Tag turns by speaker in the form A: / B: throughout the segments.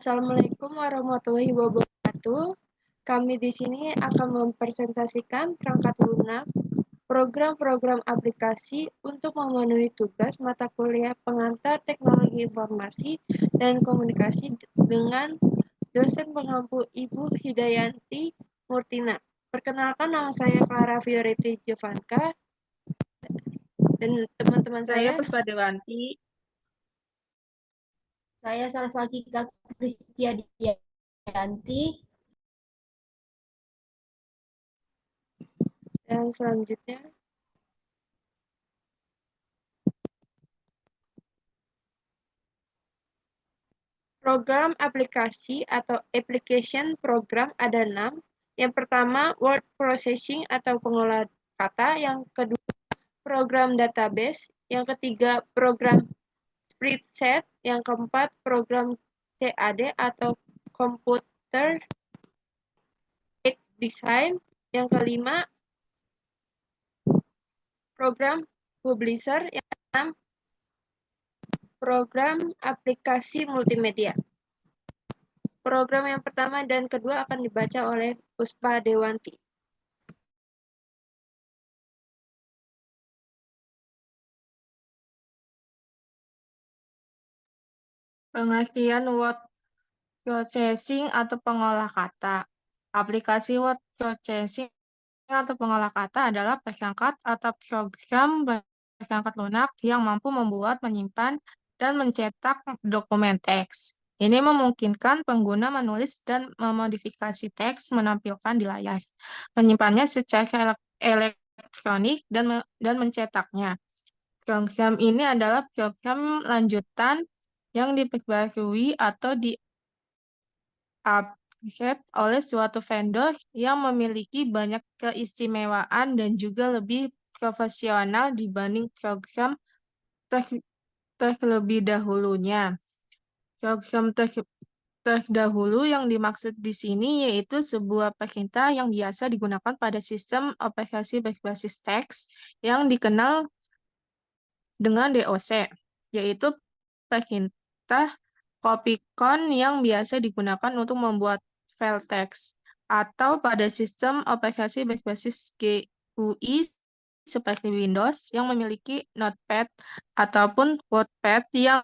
A: Assalamualaikum warahmatullahi wabarakatuh. Kami di sini akan mempresentasikan perangkat lunak, program-program aplikasi untuk memenuhi tugas mata kuliah pengantar teknologi informasi dan komunikasi dengan dosen pengampu Ibu Hidayanti Murtina. Perkenalkan, nama saya Clara Fioriti Jovanka dan teman-teman
B: Saya
A: saya.
B: Puspa Dewanti.
C: Saya Salvakika Kristiadianti.
A: Dan selanjutnya, program aplikasi atau application program ada 6. Yang pertama, word processing atau pengolah kata. Yang kedua, program database. Yang ketiga, program spreadsheet. Yang keempat, program CAD atau computer aided design. Yang kelima, program publisher. Yang keenam, program aplikasi multimedia. Program yang pertama dan kedua akan dibaca oleh Puspa Dewanti.
B: Pengertian word processing atau pengolah kata. Aplikasi word processing atau pengolah kata adalah perangkat atau program perangkat lunak yang mampu membuat, menyimpan, dan mencetak dokumen teks. Ini memungkinkan pengguna menulis dan memodifikasi teks menampilkan di layar, menyimpannya secara elektronik, dan mencetaknya. Program ini adalah program lanjutan yang diperbarui atau di-upgrade oleh suatu vendor yang memiliki banyak keistimewaan dan juga lebih profesional dibanding program terlebih dahulunya. Program terdahulu yang dimaksud di sini yaitu sebuah perintah yang biasa digunakan pada sistem operasi berbasis teks yang dikenal dengan DOC, yaitu perintah copycon yang biasa digunakan untuk membuat file teks, atau pada sistem operasi berbasis GUI seperti Windows yang memiliki Notepad ataupun WordPad yang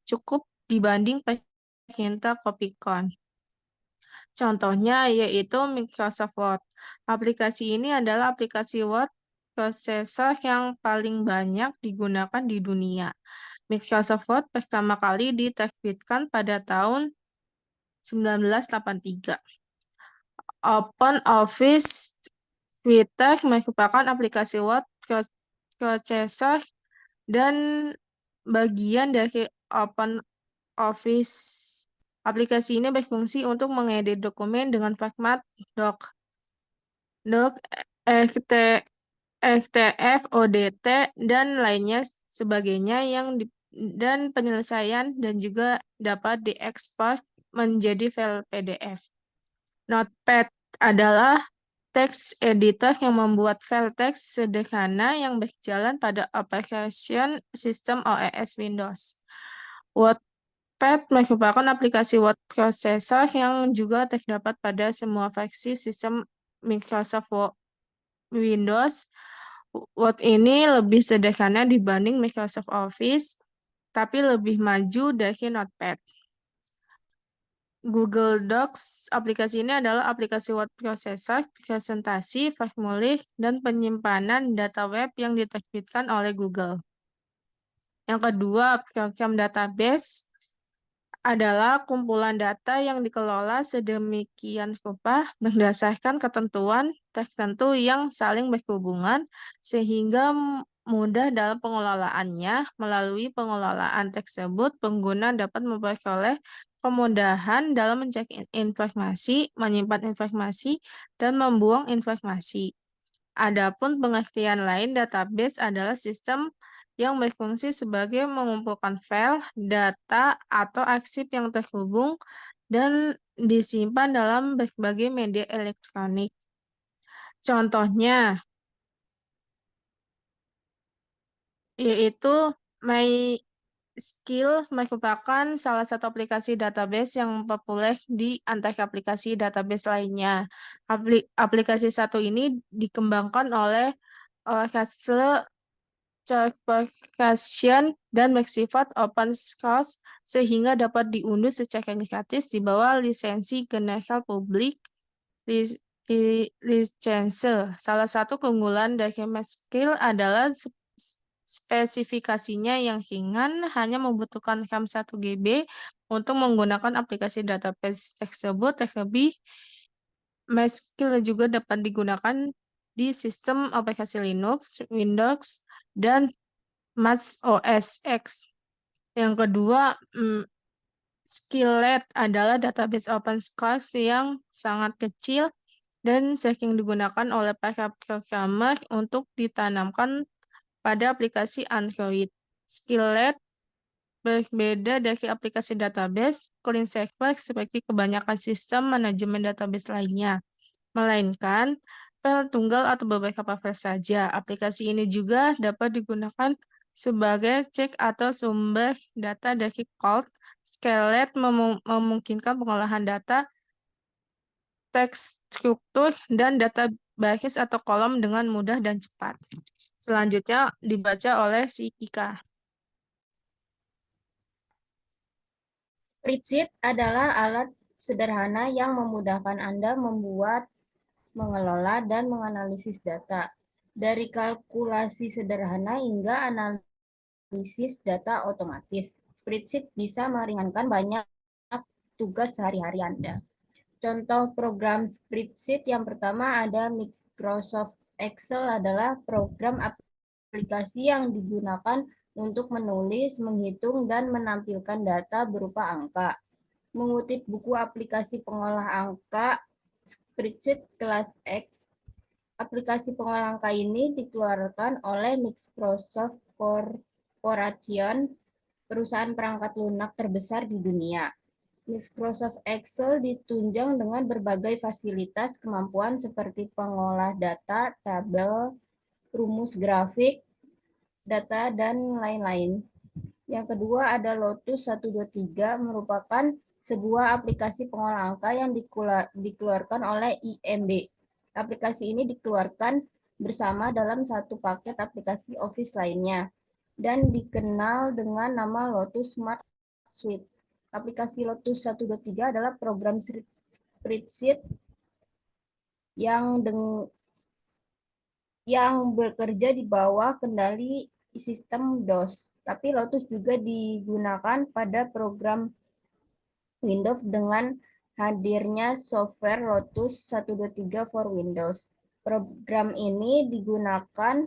B: cukup dibanding perintah copycon. Contohnya yaitu Microsoft Word. Aplikasi ini adalah aplikasi Word prosesor yang paling banyak digunakan di dunia. Microsoft Word pertama kali diterbitkan pada tahun 1983. OpenOffice Suite merupakan aplikasi Word processor dan bagian dari OpenOffice. Aplikasi ini berfungsi untuk mengedit dokumen dengan format doc, XTF, ODT, dan lainnya sebagainya dan penyelesaian dan juga dapat diekspor menjadi file PDF. Notepad adalah text editor yang membuat file teks sederhana yang berjalan pada operation system OS Windows. WordPad merupakan aplikasi word processor yang juga terdapat pada semua versi sistem Microsoft Windows. Word ini lebih sederhana dibanding Microsoft Office, tapi lebih maju dari Notepad. Google Docs, aplikasi ini adalah aplikasi word processor, presentasi, formulir, dan penyimpanan data web yang diterbitkan oleh Google. Yang kedua, program database adalah kumpulan data yang dikelola sedemikian rupa berdasarkan ketentuan tertentu yang saling berhubungan sehingga mudah dalam pengelolaannya. Melalui pengelolaan tersebut, pengguna dapat memperoleh kemudahan dalam mencari informasi, menyimpan informasi, dan membuang informasi. Adapun pengertian lain, database adalah sistem yang berfungsi sebagai mengumpulkan file, data, atau arsip yang terhubung dan disimpan dalam berbagai media elektronik. Contohnya yaitu Skill merupakan salah satu aplikasi database yang populer di antara aplikasi database lainnya. Aplikasi satu ini dikembangkan oleh Castle Corporation dan bersifat open source sehingga dapat diunduh secara gratis di bawah lisensi General Public License. Salah satu keunggulan dari Meskill adalah spesifikasinya yang ringan, hanya membutuhkan RAM 1 GB untuk menggunakan aplikasi database tersebut. Terlebih, Meskill juga dapat digunakan di sistem aplikasi Linux, Windows, dan Mac OS X. Yang kedua, Skillet adalah database open source yang sangat kecil dan sering digunakan oleh para programmer untuk ditanamkan pada aplikasi Android. Skillet berbeda dari aplikasi database clean server seperti kebanyakan sistem manajemen database lainnya, melainkan file tunggal atau beberapa file saja. Aplikasi ini juga dapat digunakan sebagai cek atau sumber data dari cloud. Skillet memungkinkan pengolahan data, teks struktur, dan data baris atau kolom dengan mudah dan cepat. Selanjutnya dibaca oleh si Ika.
C: Spreadsheet adalah alat sederhana yang memudahkan Anda membuat, mengelola, dan menganalisis data. Dari kalkulasi sederhana hingga analisis data otomatis, spreadsheet bisa meringankan banyak tugas sehari-hari Anda. Contoh program spreadsheet yang pertama ada Microsoft Excel adalah program aplikasi yang digunakan untuk menulis, menghitung, dan menampilkan data berupa angka. Mengutip buku aplikasi pengolah angka Spreadsheet kelas X, aplikasi pengolah angka ini dikeluarkan oleh Microsoft Corporation, perusahaan perangkat lunak terbesar di dunia. Microsoft Excel ditunjang dengan berbagai fasilitas kemampuan seperti pengolah data, tabel, rumus grafik, data, dan lain-lain. Yang kedua ada Lotus 123, merupakan sebuah aplikasi pengolah angka yang dikeluarkan oleh IMB. Aplikasi ini dikeluarkan bersama dalam satu paket aplikasi Office lainnya dan dikenal dengan nama Lotus Smart Suite. Aplikasi Lotus 123 adalah program spreadsheet yang bekerja di bawah kendali sistem DOS. Tapi Lotus juga digunakan pada program Windows dengan hadirnya software Lotus 123 for Windows. Program ini digunakan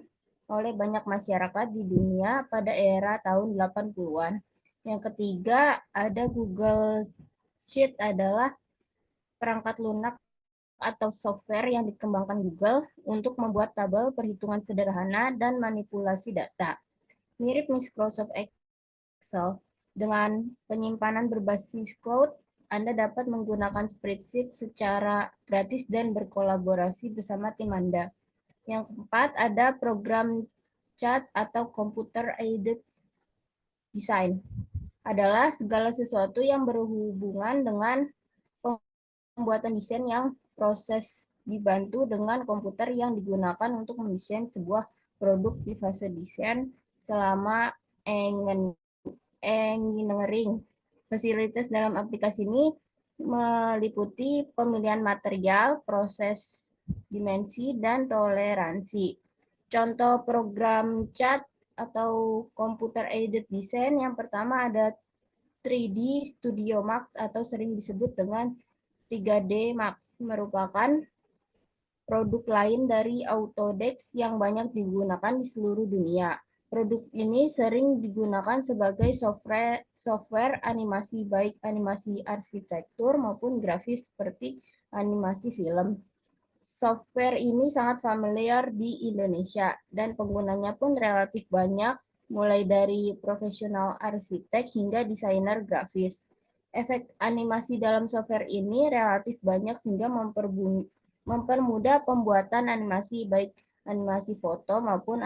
C: oleh banyak masyarakat di dunia pada era tahun 80-an. Yang ketiga, ada Google Sheet adalah perangkat lunak atau software yang dikembangkan Google untuk membuat tabel perhitungan sederhana dan manipulasi data. Mirip Microsoft Excel, dengan penyimpanan berbasis cloud, Anda dapat menggunakan spreadsheet secara gratis dan berkolaborasi bersama tim Anda. Yang keempat, ada program CAD atau Computer Aided Design. Adalah segala sesuatu yang berhubungan dengan pembuatan desain yang proses dibantu dengan komputer yang digunakan untuk mendesain sebuah produk di fase desain selama engineering. Fasilitas dalam aplikasi ini meliputi pemilihan material, proses dimensi, dan toleransi. Contoh program CAD atau Computer Aided Design yang pertama ada 3D Studio Max atau sering disebut dengan 3D Max, merupakan produk lain dari Autodesk yang banyak digunakan di seluruh dunia. Produk ini sering digunakan sebagai software animasi, baik animasi arsitektur maupun grafis seperti animasi film. Software ini sangat familiar di Indonesia dan penggunanya pun relatif banyak, mulai dari profesional arsitek hingga desainer grafis. Efek animasi dalam software ini relatif banyak sehingga mempermudah pembuatan animasi, baik animasi foto maupun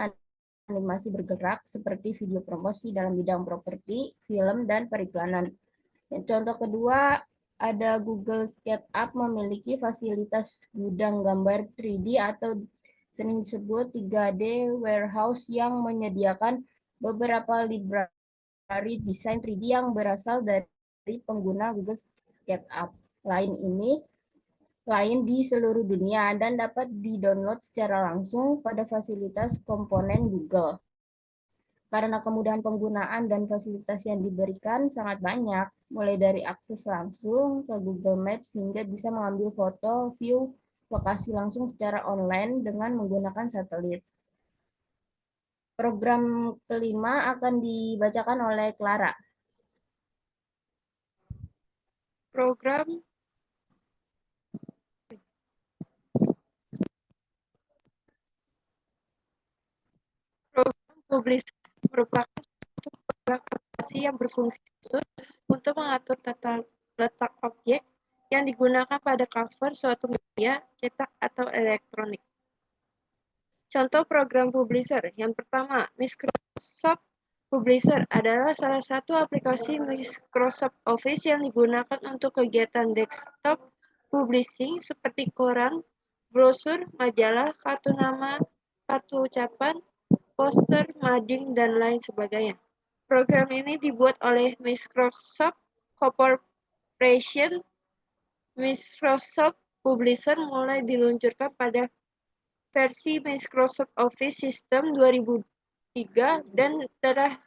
C: animasi bergerak seperti video promosi dalam bidang properti, film, dan periklanan. Contoh kedua, ada Google SketchUp memiliki fasilitas gudang gambar 3D atau sering disebut 3D warehouse yang menyediakan beberapa library desain 3D yang berasal dari pengguna Google SketchUp lain di seluruh dunia dan dapat di-download secara langsung pada fasilitas komponen Google. Karena kemudahan penggunaan dan fasilitas yang diberikan sangat banyak, mulai dari akses langsung ke Google Maps hingga bisa mengambil foto, view lokasi langsung secara online dengan menggunakan satelit. Program kelima akan dibacakan oleh Clara.
A: Program publis merupakan suatu program aplikasi yang berfungsi khusus untuk mengatur tata letak objek yang digunakan pada cover suatu media, cetak, atau elektronik. Contoh program publisher. Yang pertama, Microsoft Publisher adalah salah satu aplikasi Microsoft Office yang digunakan untuk kegiatan desktop publishing seperti koran, brosur, majalah, kartu nama, kartu ucapan, poster, mading, dan lain sebagainya. Program ini dibuat oleh Microsoft Corporation. Microsoft Publisher mulai diluncurkan pada versi Microsoft Office System 2003 dan telah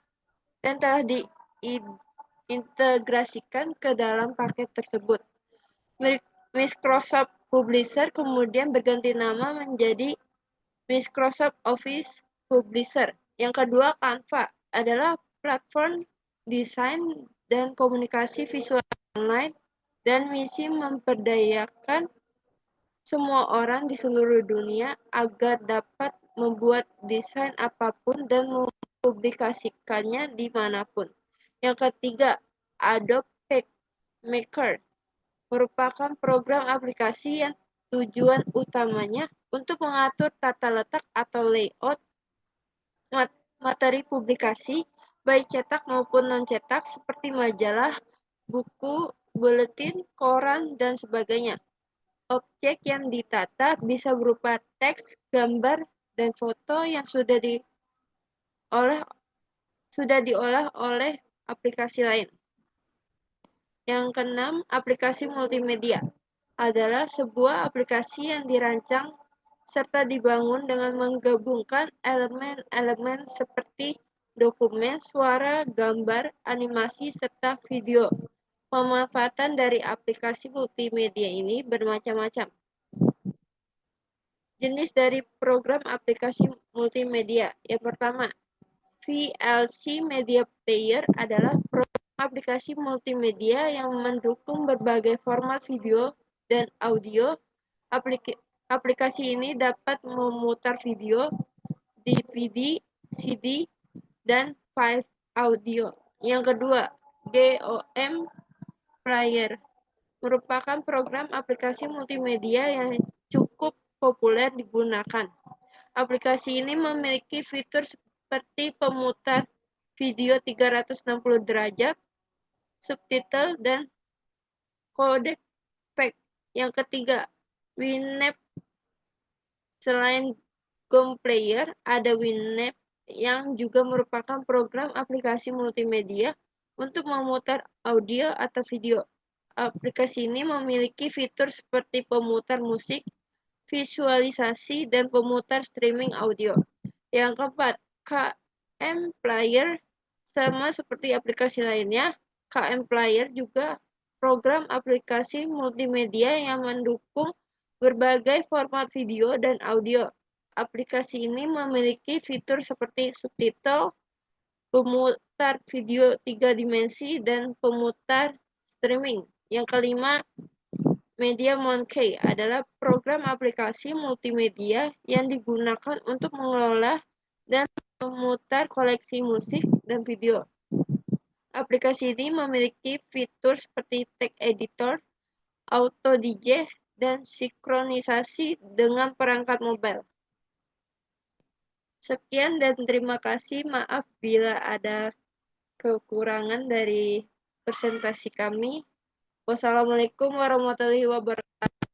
A: diintegrasikan ke dalam paket tersebut. Microsoft Publisher kemudian berganti nama menjadi Microsoft Office Publisher. Yang kedua, Canva adalah platform desain dan komunikasi visual online dan misi memperdayakan semua orang di seluruh dunia agar dapat membuat desain apapun dan mempublikasikannya dimanapun. Yang ketiga, Adobe PageMaker merupakan program aplikasi yang tujuan utamanya untuk mengatur tata letak atau layout materi publikasi, baik cetak maupun non-cetak, seperti majalah, buku, buletin, koran, dan sebagainya. Objek yang ditata bisa berupa teks, gambar, dan foto yang sudah diolah oleh aplikasi lain. Yang keenam, aplikasi multimedia adalah sebuah aplikasi yang dirancang serta dibangun dengan menggabungkan elemen-elemen seperti dokumen, suara, gambar, animasi, serta video. Pemanfaatan dari aplikasi multimedia ini bermacam-macam. Jenis dari program aplikasi multimedia. Yang pertama, VLC Media Player adalah program aplikasi multimedia yang mendukung berbagai format video dan audio. Aplikasi ini dapat memutar video, DVD, CD, dan file audio. Yang kedua, GOM Player merupakan program aplikasi multimedia yang cukup populer digunakan. Aplikasi ini memiliki fitur seperti pemutar video 360 derajat, subtitle, dan codec pack. Yang ketiga, Winamp. Selain GOM Player, ada Winamp yang juga merupakan program aplikasi multimedia untuk memutar audio atau video. Aplikasi ini memiliki fitur seperti pemutar musik, visualisasi, dan pemutar streaming audio. Yang keempat, KM Player. Sama seperti aplikasi lainnya, KM Player juga program aplikasi multimedia yang mendukung berbagai format video dan audio. Aplikasi ini memiliki fitur seperti subtitle, pemutar video 3 dimensi, dan pemutar streaming. Yang kelima, Media Monkey adalah program aplikasi multimedia yang digunakan untuk mengelola dan memutar koleksi musik dan video. Aplikasi ini memiliki fitur seperti tag editor, auto DJ, dan sinkronisasi dengan perangkat mobile. Sekian dan terima kasih. Maaf bila ada kekurangan dari presentasi kami. Wassalamualaikum warahmatullahi wabarakatuh.